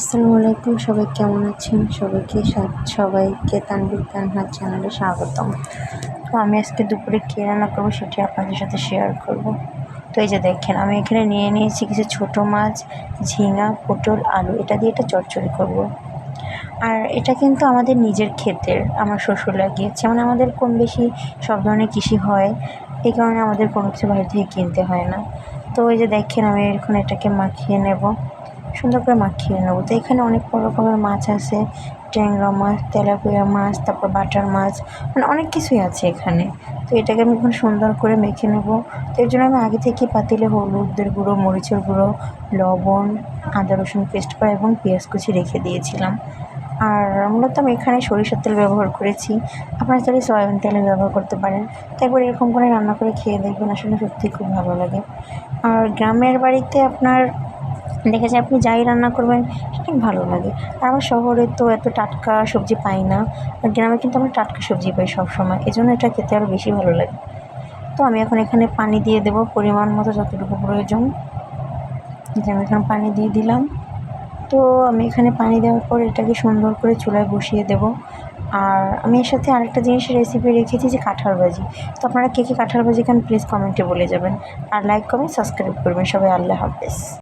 আসসালামু আলাইকুম, সবাই কেমন আছেন? সবাইকে তানভীর তানহা চ্যানেলে স্বাগতম। তো আমি আজকে দুপুরে কী রান্না করবো সেটি আপনাদের সাথে শেয়ার করব। তো এই যে দেখেন, আমি এখানে নিয়ে নিয়েছি কিছু ছোট মাছ, ঝিঙা, পটল, আলু, এটা দিয়ে একটা চচ্চড়ি করব। আর এটা কিন্তু আমাদের নিজের ক্ষেতের, আমার শ্বশুর লাগিয়েছে। মানে আমাদের কম বেশি সব ধরনের কৃষি হয়, এই কারণে আমাদের কোনো কিছু বাইরে থেকে কিনতে হয় না। তো এই যে দেখেন, আমি এখন এটাকে মাখিয়ে নেব, সুন্দর করে মাখিয়ে নেব। তো এখানে অনেক রকমের মাছ আছে, ট্যাংরা মাছ, তেলাপিয়া মাছ, তারপর বাটার মাছ, মানে অনেক কিছুই আছে এখানে। তো এটাকে আমি এখন সুন্দর করে মেখে নেব। তো এর জন্য আমি আগে থেকে পাতিলে হলুদের গুঁড়ো, মরিচের গুঁড়ো, লবণ, আদা রসুন পেস্ট করা এবং পেঁয়াজ কুচি রেখে দিয়েছিলাম। আর মূলত আমি এখানে সরিষার তেল ব্যবহার করেছি, আপনারা চাইলে সয়াবিন তেলে ব্যবহার করতে পারেন। তো একবার এরকম করে রান্না করে খেয়ে দেখবেন, আসলে সত্যিই খুব ভালো লাগে। আর গ্রামের বাড়িতে আপনার দেখা যায় আপনি যাই রান্না করবেন সেটা ভালো লাগে। আর আমার শহরে তো এত টাটকা সবজি পাই না, আর গ্রামে কিন্তু আমরা টাটকা সবজি পাই সবসময়, এজন্য এটা খেতে আরও বেশি ভালো লাগে। তো আমি এখন এখানে পানি দিয়ে দেবো পরিমাণ মতো, যতটুকু প্রয়োজন। যে আমি এখানে পানি দিয়ে দিলাম। তো আমি এখানে পানি দেওয়ার পর এটাকে সুন্দর করে চুলায় বসিয়ে দেব। আর আমি এর সাথে আরেকটা জিনিসের রেসিপি রেখেছি, যে কাঁঠাল ভাজি। তো আপনারা কে কাঁঠাল ভাজি খান প্লিজ কমেন্টে বলে যাবেন। আর লাইক, কমেন্ট, সাবস্ক্রাইব করবেন সবাই। আল্লাহ হাফেজ।